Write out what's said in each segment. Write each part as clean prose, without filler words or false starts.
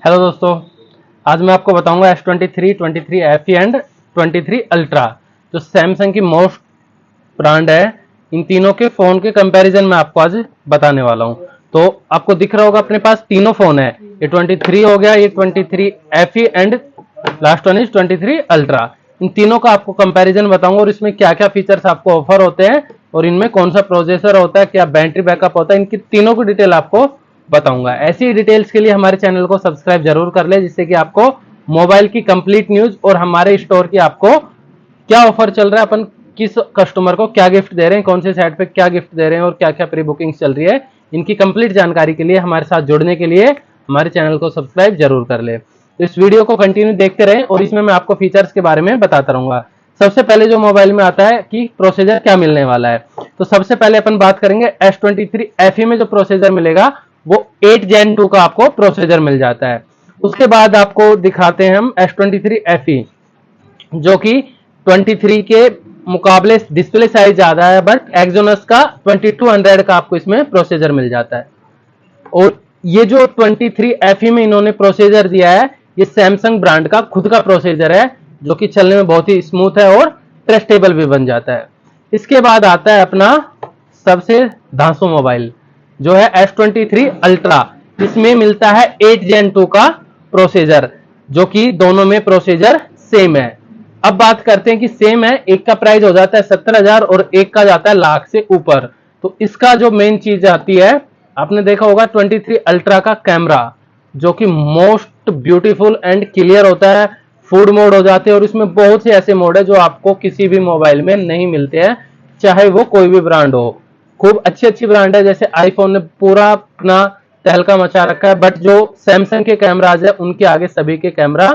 Hello दोस्तों, आज मैं आपको बताऊंगा S23, 23 FE एंड 23 अल्ट्रा जो सैमसंग की मोस्ट ब्रांड है। इन तीनों के फोन के कंपैरिजन में आपको आज बताने वाला हूं। तो आपको दिख रहा होगा अपने पास तीनों फोन है, ये 23 हो गया, ये 23 FE and last one is 23 ultra. इन तीनों का आपको कंपैरिजन बताऊंगा और इसमें क्या क्या फीचर्स आपको ऑफर होते हैं और इनमें कौन सा प्रोसेसर होता है, क्या बैटरी बैकअप होता है, इनकी तीनों की डिटेल आपको बताऊंगा। ऐसी डिटेल्स के लिए हमारे चैनल को सब्सक्राइब जरूर कर ले, जिससे कि आपको मोबाइल की कंप्लीट न्यूज और हमारे स्टोर की आपको क्या ऑफर चल रहा है, अपन किस कस्टमर को क्या गिफ्ट दे रहे हैं, कौन से साइट पे क्या गिफ्ट दे रहे हैं और क्या क्या प्री बुकिंग चल रही है, इनकी कंप्लीट जानकारी के लिए हमारे साथ जुड़ने के लिए हमारे चैनल को सब्सक्राइब जरूर कर ले। तो इस वीडियो को कंटिन्यू देखते रहें और इसमें मैं आपको फीचर्स के बारे में बताता रहूंगा। सबसे पहले जो मोबाइल में आता है कि प्रोसेसर क्या मिलने वाला है, तो सबसे पहले अपन बात करेंगे S23 FE में जो प्रोसेसर मिलेगा वो 8 Gen 2 का आपको प्रोसेसर मिल जाता है। उसके बाद आपको दिखाते हैं हम S23 FE जो कि 23 के मुकाबले डिस्प्ले साइज ज्यादा है, बट एक्सोनस का 2200 का आपको इसमें प्रोसेसर मिल जाता है। और ये जो 23 FE में इन्होंने प्रोसेसर दिया है, ये सैमसंग ब्रांड का खुद का प्रोसेसर है जो कि चलने में बहुत ही स्मूथ है और ट्रस्टेबल भी बन जाता है। इसके बाद आता है अपना सबसे धांसू मोबाइल जो है S23 अल्ट्रा। इसमें मिलता है 8 Gen 2 का प्रोसेसर जो कि दोनों में प्रोसेसर सेम है। अब बात करते हैं कि सेम है, एक का प्राइस हो जाता है 70,000 और एक का जाता है लाख से ऊपर। तो इसका जो मेन चीज आती है, आपने देखा होगा 23 अल्ट्रा का कैमरा जो कि मोस्ट ब्यूटीफुल एंड क्लियर होता है। फूड मोड हो जाते हैं और इसमें बहुत से ऐसे मोड है जो आपको किसी भी मोबाइल में नहीं मिलते हैं, चाहे वो कोई भी ब्रांड हो। खूब अच्छी अच्छी ब्रांड है, जैसे आईफोन ने पूरा अपना तहलका मचा रखा है, बट जो सैमसंग के कैमराज है उनके आगे सभी के कैमरा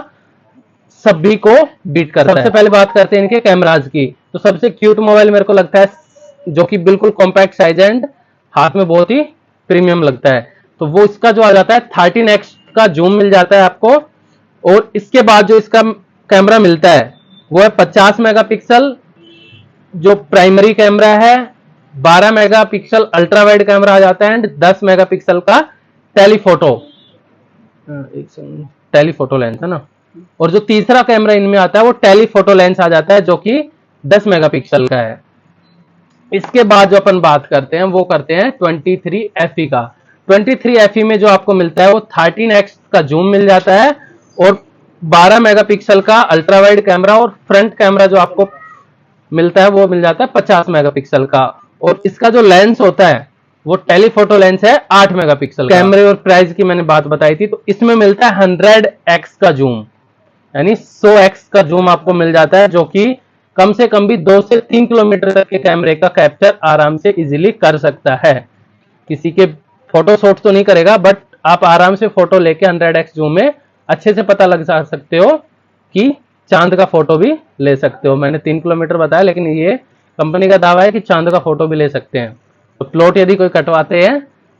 सभी को बीट करता है। सबसे पहले बात करते हैं इनके कैमराज की, तो सबसे क्यूट मोबाइल मेरे को लगता है जो कि बिल्कुल कॉम्पैक्ट साइज एंड हाथ में बहुत ही प्रीमियम लगता है, तो वो इसका जो आ जाता है 13x का जूम मिल जाता है आपको। और इसके बाद जो इसका कैमरा मिलता है वो है 50 मेगापिक्सल जो प्राइमरी कैमरा है, 12 मेगापिक्सल अल्ट्रा वाइड कैमरा आ जाता है एंड 10 मेगापिक्सल का टेलीफोटो लेंस है ना। और जो तीसरा कैमरा इनमें आता है वो टेलीफोटो लेंस आ जाता है जो कि 10 मेगापिक्सल का है। इसके बाद जो अपन बात करते हैं वो करते हैं 23 FE का। 23 FE में जो आपको मिलता है वो 13x का जूम मिल जाता है और 12 मेगापिक्सल का अल्ट्रा वाइड कैमरा, और फ्रंट कैमरा जो आपको मिलता है वो मिल जाता है 50 मेगापिक्सल का। और इसका जो लेंस होता है वो टेलीफोटो लेंस है 8 मेगापिक्सल। कैमरे और प्राइस की मैंने बात बताई थी, तो इसमें मिलता है 100x का जूम, यानी 100x का जूम आपको मिल जाता है जो कि कम से कम भी 2 से 3 किलोमीटर तक के कैमरे का कैप्चर आराम से इजीली कर सकता है। किसी के फोटो शॉट तो नहीं करेगा, बट आप आराम से फोटो लेके 100x जूम में अच्छे से पता लग सकते हो कि चांद का फोटो भी ले सकते हो। मैंने 3 किलोमीटर बताया, लेकिन ये कंपनी का दावा है कि चांद का फोटो भी ले सकते हैं। तो प्लॉट यदि कोई कटवाते हैं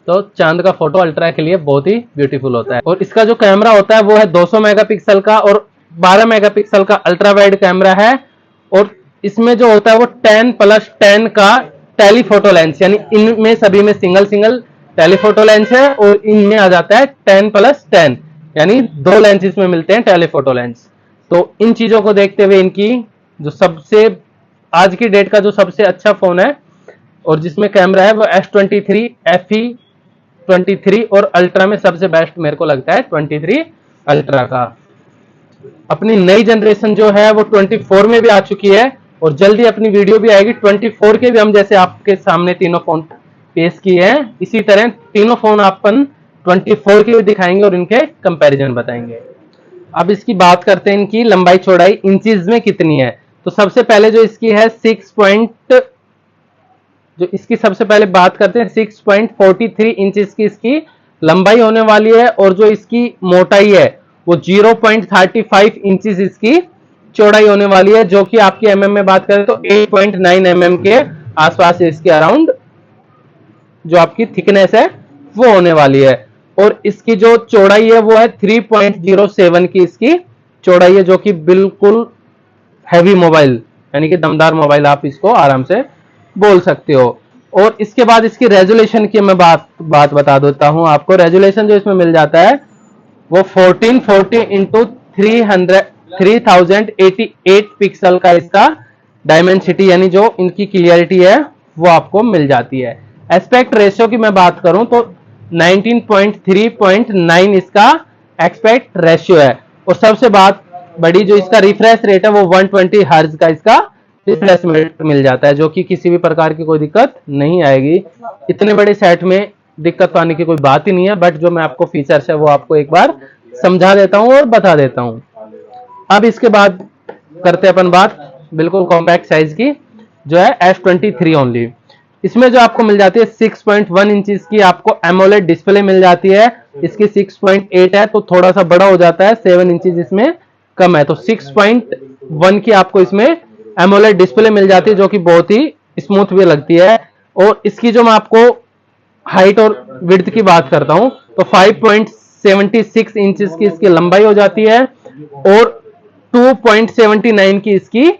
तो चांद का फोटो अल्ट्रा के लिए बहुत ही ब्यूटीफुल होता है। और इसका जो कैमरा होता है वो है 200 मेगापिक्सल का और 12 मेगापिक्सल का अल्ट्रा वाइड कैमरा है। और इसमें जो होता है वो 10+10 का टेलीफोटो लेंस, यानी इनमें सभी में सिंगल सिंगल टेलीफोटो लेंस है और इनमें आ जाता है 10+10, यानी 2 लेंस इसमें मिलते हैं टेलीफोटो लेंस। तो इन चीजों को देखते हुए इनकी जो सबसे आज की डेट का जो सबसे अच्छा फोन है और जिसमें कैमरा है वो S23 FE 23 और अल्ट्रा में सबसे बेस्ट मेरे को लगता है 23 अल्ट्रा का। अपनी नई जनरेशन जो है वो 24 में भी आ चुकी है और जल्दी अपनी वीडियो भी आएगी 24 के भी। हम जैसे आपके सामने तीनों फोन पेश किए हैं, इसी तरह तीनों फोन अपन 24 के भी दिखाएंगे और इनके कंपैरिजन बताएंगे। अब इसकी बात करते हैं इनकी लंबाई चौड़ाई इंचेस में कितनी है। तो सबसे पहले जो इसकी है सबसे पहले बात करते हैं 6.43 इंचेस की इसकी लंबाई होने वाली है और जो इसकी मोटाई है वो 0.35 इंचेस इसकी चौड़ाई होने वाली है, जो कि आपकी mm में बात करें तो 8.9 mm के आसपास इसके अराउंड जो आपकी थिकनेस है वो होने वाली है। और इसकी जो चौड़ाई है वो है 3.07 की इसकी चौड़ाई है, जो कि बिल्कुल हैवी मोबाइल यानी कि दमदार मोबाइल आप इसको आराम से बोल सकते हो। और इसके बाद इसकी रेजोल्यूशन की मैं बात बता देता हूं आपको। रेजोल्यूशन जो इसमें मिल जाता है वो 1440 इंटू 3088 पिक्सल का इसका डायमेंसिटी यानी जो इनकी क्लियरिटी है वो आपको मिल जाती है। एस्पेक्ट रेशियो की मैं बात करूं तो 19.3.9 इसका एस्पेक्ट रेशियो है। और सबसे बात बड़ी जो इसका रिफ्रेश रेट है वो 120 हर्ट्ज का इसका रिफ्रेश रेट मिल जाता है, जो कि किसी भी प्रकार की कोई दिक्कत नहीं आएगी। इतने बड़े सेट में दिक्कत आने की कोई बात ही नहीं है, बट जो मैं आपको फीचर्स है वो आपको एक बार समझा देता हूं और बता देता हूं। अब इसके बाद करते हैं अपन बात बिल्कुल कॉम्पैक्ट साइज की, जो है S23 ओनली। इसमें जो आपको मिल जाती है 6.1 इंचेस की आपको एमोलेड डिस्प्ले मिल जाती है। इसकी 6.8 है तो थोड़ा सा बड़ा हो जाता है, 7 इंचेस इसमें कम है, तो 6.1 की आपको इसमें एमोलेड डिस्प्ले मिल जाती है, जो कि बहुत ही स्मूथ भी लगती है। और इसकी जो मैं आपको हाइट और विड्थ की बात करता हूं तो 5.76 इंचेस की इसकी लंबाई हो जाती है और 2.79 की इसकी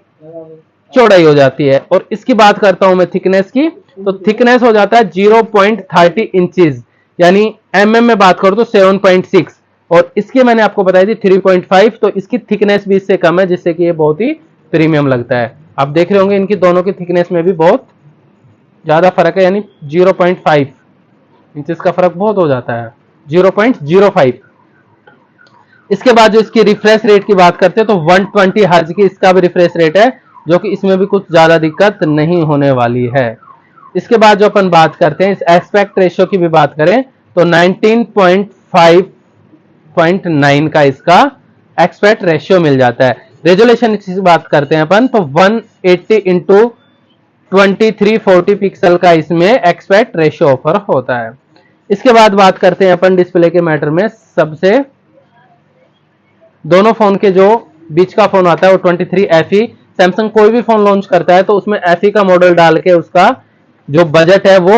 चौड़ाई हो जाती है। और इसकी बात करता हूं मैं थिकनेस की, तो थिकनेस हो जाता है 0.30 इंचेस, यानी mm में बात करूं तो 7.6, और इसकी मैंने आपको बताई थी 3.5, तो इसकी थिकनेस भी इससे कम है, जिससे कि ये बहुत ही प्रीमियम लगता है। आप देख रहे होंगे इनकी दोनों की थिकनेस में भी बहुत ज्यादा फर्क है, यानी 0.5 इंचेस का फर्क बहुत हो जाता है, 0.05। इसके बाद जो इसकी रिफ्रेश रेट की बात करते हैं तो 120 हर्ट्ज की इसका भी रिफ्रेश रेट है, जो कि इसमें भी कुछ ज्यादा दिक्कत नहीं होने वाली है। इसके बाद जो अपन बात करते हैं इस एस्पेक्ट रेशियो की भी बात करें तो 19.5.9 का इसका एस्पेक्ट रेशियो मिल जाता है। रेजोल्यूशन की बात करते हैं अपन तो 180 इंटू 2340 पिक्सल का इसमें एस्पेक्ट रेशियो ऑफर होता है। इसके बाद बात करते हैं अपन डिस्प्ले के मैटर में, सबसे दोनों फोन के जो बीच का फोन आता है वो 23FE। सैमसंग कोई भी फोन लॉन्च करता है तो उसमें FE का मॉडल डाल के उसका जो बजट है वो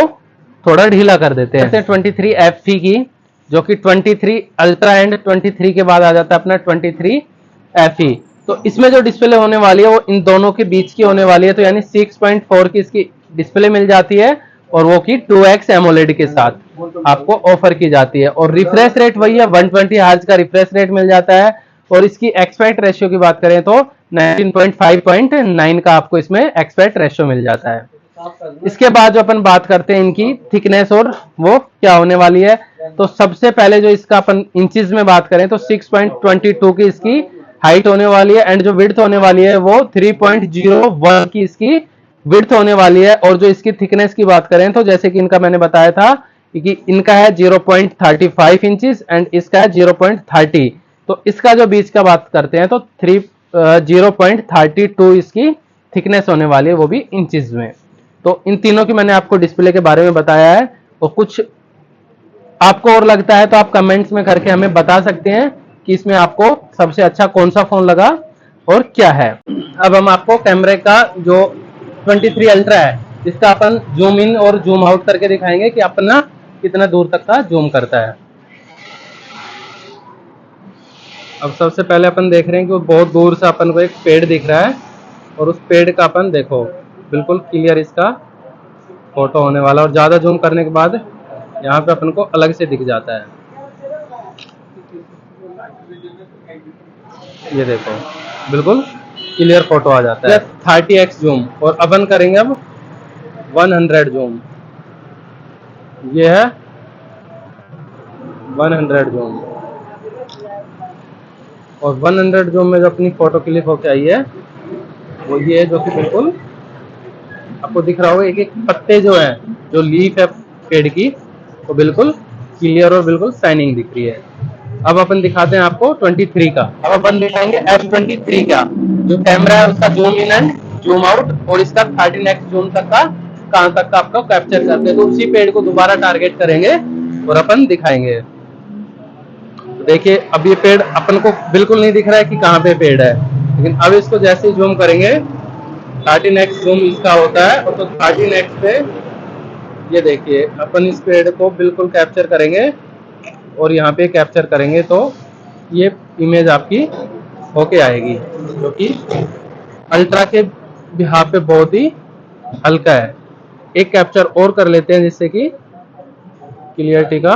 थोड़ा ढीला कर देते हैं। 23FE की, जो कि 23 अल्ट्रा एंड 23 के बाद आ जाता है अपना 23FE। तो इसमें जो डिस्प्ले होने वाली है वो इन दोनों के बीच की होने वाली है, तो यानी 6.4 की इसकी डिस्प्ले मिल जाती है और वो की 2x एमोलेड के साथ आपको ऑफर की जाती है। और रिफ्रेश रेट वही है, 120 हर्ट्ज का रिफ्रेश रेट मिल जाता है। और इसकी एस्पेक्ट रेशियो की बात करें तो 19.5.9 का आपको इसमें एस्पेक्ट रेशियो मिल जाता है। इसके बाद जो अपन बात करते हैं इनकी थिकनेस और वो क्या होने वाली है, तो सबसे पहले जो इसका अपन इंचेस में बात करें तो 6.22 की इसकी हाइट होने वाली है, एंड जो विड्थ होने वाली है वो 3.01 की इसकी विड्थ होने वाली है। और जो इसकी थिकनेस की बात करें तो जैसे कि इनका मैंने बताया था कि इनका है 0.35 इंचेस एंड इसका है 0.30, तो इसका जो बीच का बात करते हैं तो 0.32 इसकी थिकनेस होने वाली है, वो भी इंचेस में। तो इन तीनों की मैंने आपको डिस्प्ले के बारे में बताया है, और कुछ आपको और लगता है तो आप कमेंट्स में करके हमें बता सकते हैं कि इसमें आपको सबसे अच्छा कौन सा फोन लगा और क्या है। अब हम आपको कैमरे का जो 23 अल्ट्रा है इसका अपन जूम इन और जूम आउट करके दिखाएंगे कि अपना कितना दूर तक का जूम करता है। अब सबसे पहले अपन देख रहे हैं कि वो बहुत दूर से अपन को एक पेड़ दिख रहा है, और उस पेड़ का अपन देखो बिल्कुल क्लियर इसका फोटो होने वाला, और ज्यादा जूम करने के बाद यहाँ पे अपन को अलग से दिख जाता है। ये देखो बिल्कुल क्लियर फोटो आ जाता है। 30x जूम, और अपन करेंगे अब 100 जूम। ये है 100 जूम, और 100 जूम में जो अपनी फोटो क्लिक होके आई है वो ये है, जो कि बिल्कुल आपको दिख रहा होगा एक एक पत्ते जो है, जो लीफ है पेड़ की, वो बिल्कुल क्लियर और बिल्कुल शाइनिंग दिख रही है। अब अपन दिखाते हैं आपको 23 का। अब अपन दिखाएंगे S23 का जो कैमरा है उसका zoom in and zoom out, और इसका 13x जूम तक का कहां तक का आपको कैप्चर करते हैं। तो उसी पेड़ को दोबारा टारगेट करेंगे और अपन दिखाएंगे। तो देखिए अब ये पेड़ अपन को बिल्कुल नहीं दिख रहा है कि कहाँ पे पेड़ है, लेकिन अब इसको जैसे ही जूम करेंगे 13x जूम इसका होता है, और तो 13x पे ये देखिए अपन इस पेड़ को बिल्कुल कैप्चर करेंगे और यहाँ पे कैप्चर करेंगे तो ये इमेज आपकी होके आएगी, जो कि अल्ट्रा के बिहाफ पे बहुत ही हल्का है। एक कैप्चर और कर लेते हैं जिससे कि क्लियरिटी का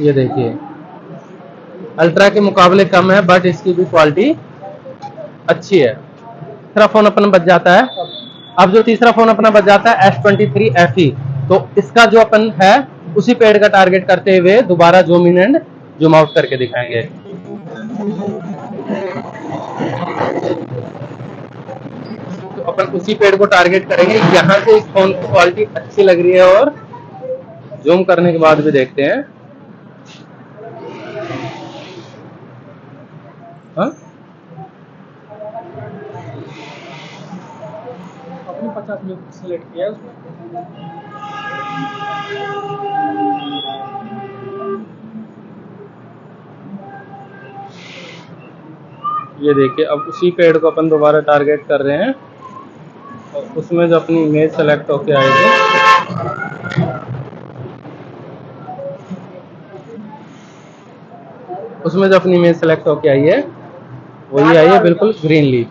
ये देखिए अल्ट्रा के मुकाबले कम है, बट इसकी भी क्वालिटी अच्छी है। तीसरा फोन अपना बच जाता है। अब जो तीसरा फोन अपना बच जाता है S23 FE, तो इसका जो अपन है उसी पेड़ का टारगेट करते हुए दोबारा zoom in and zoom out करके दिखाएंगे। तो अपन उसी पेड़ को टारगेट करेंगे। यहाँ से इस फोन की क्वालिटी अच्छी लग रही है और जूम करने के बाद भी देखते हैं। हाँ? अपने 50 मिनट सेलेक्ट किया है उसमें। ये देखिए अब उसी पेड़ को अपन दोबारा टारगेट कर रहे हैं और उसमें जो अपनी इमेज सेलेक्ट होके आएगी, उसमें जो अपनी इमेज सेलेक्ट होके आई है वही आई है बिल्कुल ग्रीन लीफ।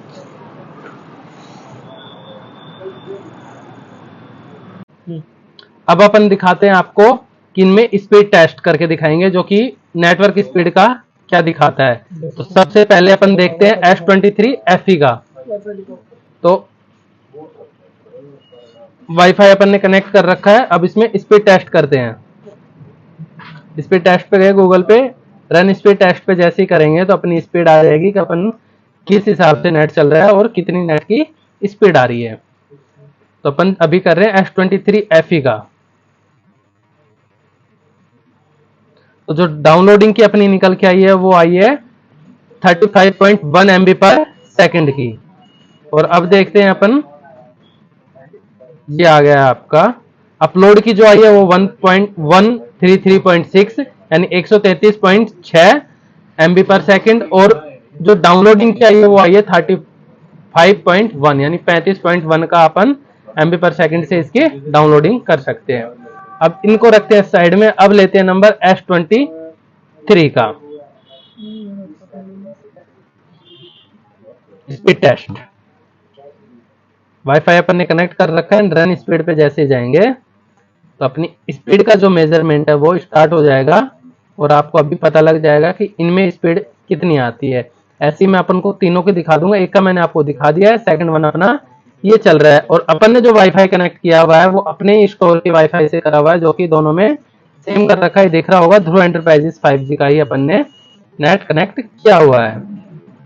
अब अपन दिखाते हैं आपको कि इनमें स्पीड टेस्ट करके दिखाएंगे, जो कि नेटवर्क स्पीड का क्या दिखाता है। तो सबसे पहले अपन देखते हैं S23 FE का। तो वाईफाई अपन ने कनेक्ट कर रखा है। अब इसमें स्पीड टेस्ट करते हैं। स्पीड टेस्ट पे गए गूगल पे, रन स्पीड टेस्ट पे जैसे ही करेंगे तो अपनी स्पीड आ जाएगी कि अपन किस हिसाब से नेट चल रहा है और कितनी नेट की स्पीड आ रही है। तो अपन अभी कर रहे हैं S23 FE का। तो जो डाउनलोडिंग की अपनी निकल के आई है वो आई है 35.1 MB पर सेकंड की। और अब देखते हैं अपन, ये आ गया है आपका अपलोड की जो आई है वो 1.133.6 यानी 133.6 MB पर सेकंड। और जो डाउनलोडिंग की आई है वो आई है 35.1 यानी 35.1 का अपन MB पर सेकंड से इसकी डाउनलोडिंग कर सकते हैं। अब इनको रखते हैं साइड में। अब लेते हैं नंबर S23 का स्पीड टेस्ट। वाईफाई अपन ने कनेक्ट कर रखा है। रन स्पीड पे जैसे जाएंगे तो अपनी स्पीड का जो मेजरमेंट है वो स्टार्ट हो जाएगा और आपको अभी पता लग जाएगा कि इनमें स्पीड कितनी आती है। ऐसे ही मैं अपन को तीनों की दिखा दूंगा। एक का मैंने आपको दिखा दिया है, सेकंड वन अपना ये चल रहा है। और अपन ने जो वाईफाई कनेक्ट किया हुआ है वो अपने स्टोर के वाईफाई से करा हुआ है, जो कि दोनों में सेम कर रखा है। दिख रहा होगा ध्रुव एंटरप्राइजेस 5G का ही अपन ने नेट कनेक्ट किया हुआ है।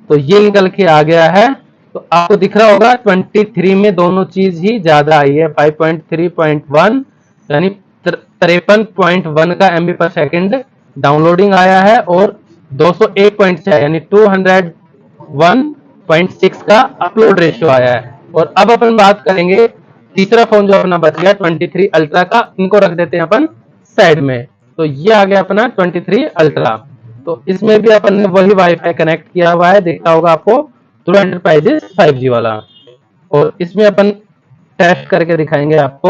तो ये निकल के आ गया है। तो आपको दिख रहा होगा 23 में दोनों चीज ही ज्यादा आई है। 5.3.1 यानी 53.1 का MB पर सेकंड डाउनलोडिंग आया है और 201.6 यानी 201.6 का अपलोड रेशियो आया है। और अब अपन बात करेंगे तीसरा फोन जो अपना बच गया 23 अल्ट्रा का। इनको रख देते हैं अपन साइड में। तो ये आ गया अपना 23 अल्ट्रा। तो इसमें भी अपन ने वही वाईफाई कनेक्ट किया हुआ है, दिखता होगा आपको ध्रुव एंटरप्राइजेस 5G वाला। और इसमें अपन टेस्ट करके दिखाएंगे आपको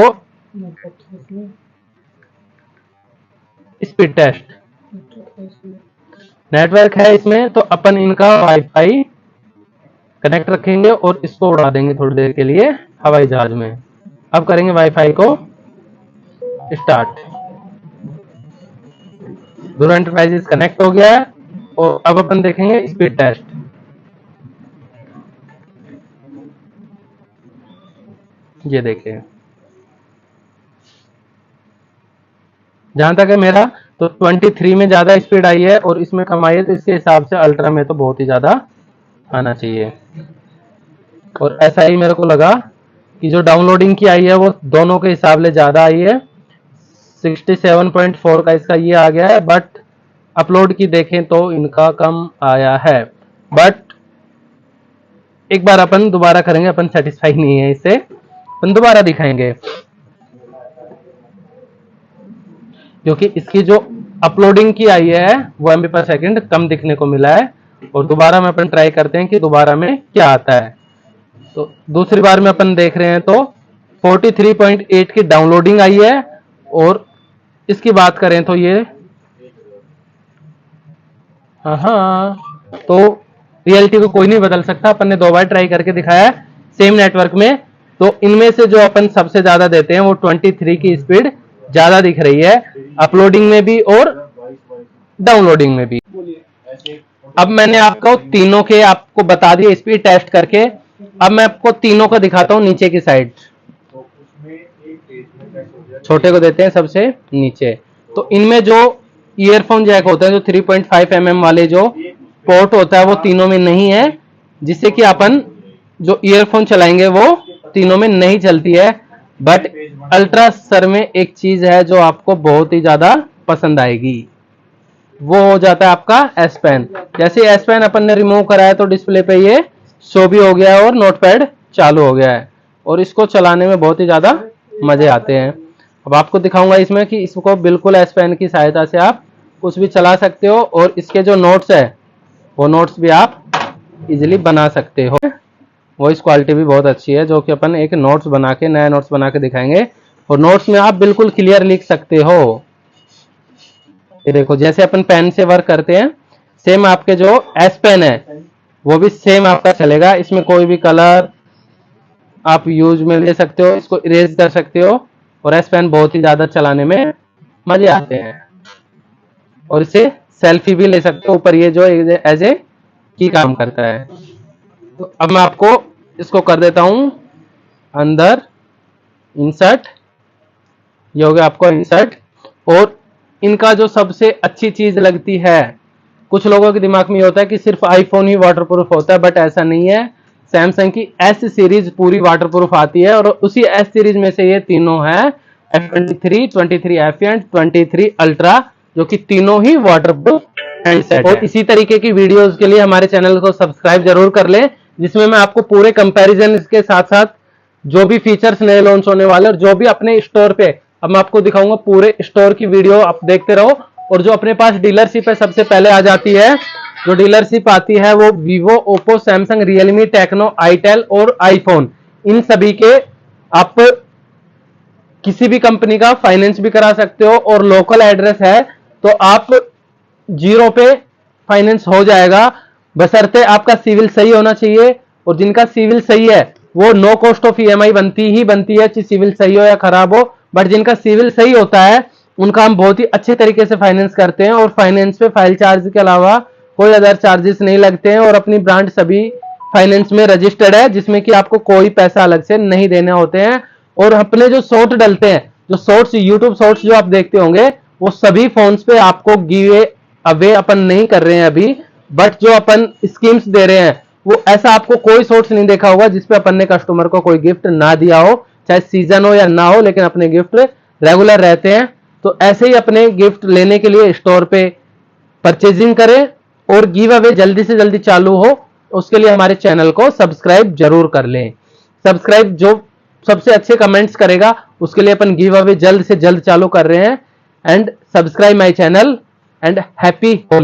स्पीड टेस्ट। नेटवर्क है इसमें तो अपन इनका वाईफाई कनेक्ट रखेंगे और इसको उड़ा देंगे थोड़ी देर के लिए हवाई जहाज में। अब करेंगे वाईफाई को स्टार्ट। ध्रुव एंटरप्राइजेस कनेक्ट हो गया है और अब अपन देखेंगे स्पीड टेस्ट। ये देखिए जहां तक है मेरा तो 23 में ज्यादा स्पीड आई है और इसमें कम आई है, तो इसके हिसाब से अल्ट्रा में तो बहुत ही ज्यादा आना चाहिए। और ऐसा ही मेरे को लगा कि जो डाउनलोडिंग की आई है वो दोनों के हिसाब से ज्यादा आई है। 67.4 का इसका ये आ गया है, बट अपलोड की देखें तो इनका कम आया है। बट एक बार अपन दोबारा करेंगे, अपन सेटिस्फाई नहीं है इससे, अपन दोबारा दिखाएंगे क्योंकि इसकी जो अपलोडिंग की आई है वो MB पर सेकंड कम दिखने को मिला है। और दोबारा में अपन ट्राई करते हैं कि दोबारा में क्या आता है। तो दूसरी बार में अपन देख रहे हैं तो 43.8 की डाउनलोडिंग आई है। और इसकी बात करें तो ये हाँ, तो रियलिटी को कोई नहीं बदल सकता। अपन ने 2 बार ट्राई करके दिखाया है सेम नेटवर्क में तो इनमें से जो अपन सबसे ज्यादा देते हैं वो 23 की स्पीड ज्यादा दिख रही है, अपलोडिंग में भी और डाउनलोडिंग में भी। अब मैंने आपको तीनों के आपको बता दिए स्पीड टेस्ट करके। अब मैं आपको तीनों को दिखाता हूं नीचे की साइड। छोटे को देते हैं सबसे नीचे। तो इनमें जो ईयरफोन जैक होता है, जो 3.5 mm वाले जो पोर्ट होता है वो तीनों में नहीं है, जिससे कि अपन जो ईयरफोन चलाएंगे वो तीनों में नहीं चलती है। बट अल्ट्रा सर में एक चीज है जो आपको बहुत ही ज्यादा पसंद आएगी, वो हो जाता है आपका एस पेन। जैसे एस पेन अपन ने रिमूव करा है तो डिस्प्ले पे ये शो भी हो गया है और नोटपैड चालू हो गया है, और इसको चलाने में बहुत ही ज्यादा मजे आते हैं। अब आपको दिखाऊंगा इसमें कि इसको बिल्कुल एस पेन की सहायता से आप कुछ भी चला सकते हो, और इसके जो नोट्स है वो नोट्स भी आप इजीली बना सकते हो। वॉइस क्वालिटी भी बहुत अच्छी है, जो कि अपन एक नोट्स बना के, नया नोट्स बना के दिखाएंगे, और नोट्स में आप बिल्कुल क्लियर लिख सकते हो। ये देखो, जैसे अपन पेन से वर्क करते हैं सेम आपके जो एस पेन है वो भी सेम आपका चलेगा। इसमें कोई भी कलर आप यूज में ले सकते हो, इसको इरेज कर सकते हो, और एस पेन बहुत ही ज्यादा चलाने में मजे आते हैं। और इसे सेल्फी भी ले सकते हो, ऊपर ये जो एज ए की काम करता है। तो अब मैं आपको इसको कर देता हूं अंदर इंसर्ट। ये हो गया आपको इंसर्ट। और इनका जो सबसे अच्छी चीज लगती है, कुछ लोगों के दिमाग में ये होता है कि सिर्फ आईफोन ही वाटरप्रूफ होता है, बट ऐसा नहीं है। सैमसंग की एस सीरीज पूरी वाटरप्रूफ आती है, और उसी एस सीरीज में से ये तीनों है, F23, 23 FE एंड 23 अल्ट्रा, जो कि तीनों ही वाटरप्रूफ हैंडसेट है। और इसी तरीके की वीडियोस के लिए हमारे चैनल को सब्सक्राइब जरूर कर लें, जिसमें मैं आपको पूरे कंपैरिजन के साथ साथ जो भी फीचर्स नए लॉन्च होने वाले और जो भी अपने स्टोर पे, अब मैं आपको दिखाऊंगा पूरे स्टोर की वीडियो, आप देखते रहो। और जो अपने पास डीलरशिप है सबसे पहले आ जाती है, जो डीलरशिप आती है वो Vivo, Oppo, Samsung, Realme, Tecno, Itel और आईफोन, इन सभी के आप किसी भी कंपनी का फाइनेंस भी करा सकते हो, और लोकल एड्रेस है तो आप जीरो पे फाइनेंस हो जाएगा, बशर्ते आपका सिविल सही होना चाहिए। और जिनका सिविल सही है वो नो कॉस्ट ऑफ ईएमआई बनती ही बनती है, चाहे सिविल सही हो या खराब हो। बट जिनका सिविल सही होता है उनका हम बहुत ही अच्छे तरीके से फाइनेंस करते हैं, और फाइनेंस पे फाइल चार्ज के अलावा कोई अदर चार्जेस नहीं लगते हैं, और अपनी ब्रांड सभी फाइनेंस में रजिस्टर्ड है, जिसमें कि आपको कोई पैसा अलग से नहीं देने होते हैं। और अपने जो शॉर्ट डलते हैं, जो शॉर्ट्स, यूट्यूब शॉर्ट्स जो आप देखते होंगे, वो सभी फोन्स पे आपको गिव अवे अपन नहीं कर रहे हैं अभी, बट जो अपन स्कीम्स दे रहे हैं वो ऐसा आपको कोई शॉर्ट्स नहीं देखा होगा जिसपे अपन ने कस्टमर को कोई गिफ्ट ना दिया हो, चाहे सीजन हो या ना हो, लेकिन अपने गिफ्ट रेगुलर रहते हैं। तो ऐसे ही अपने गिफ्ट लेने के लिए स्टोर पे परचेजिंग करें, और गिव अवे जल्दी से जल्दी चालू हो, उसके लिए हमारे चैनल को सब्सक्राइब जरूर कर लें। सब्सक्राइब जो सबसे अच्छे कमेंट्स करेगा उसके लिए अपन गिव अवे जल्द से जल्द चालू कर रहे हैं। And subscribe my channel and happy Holi.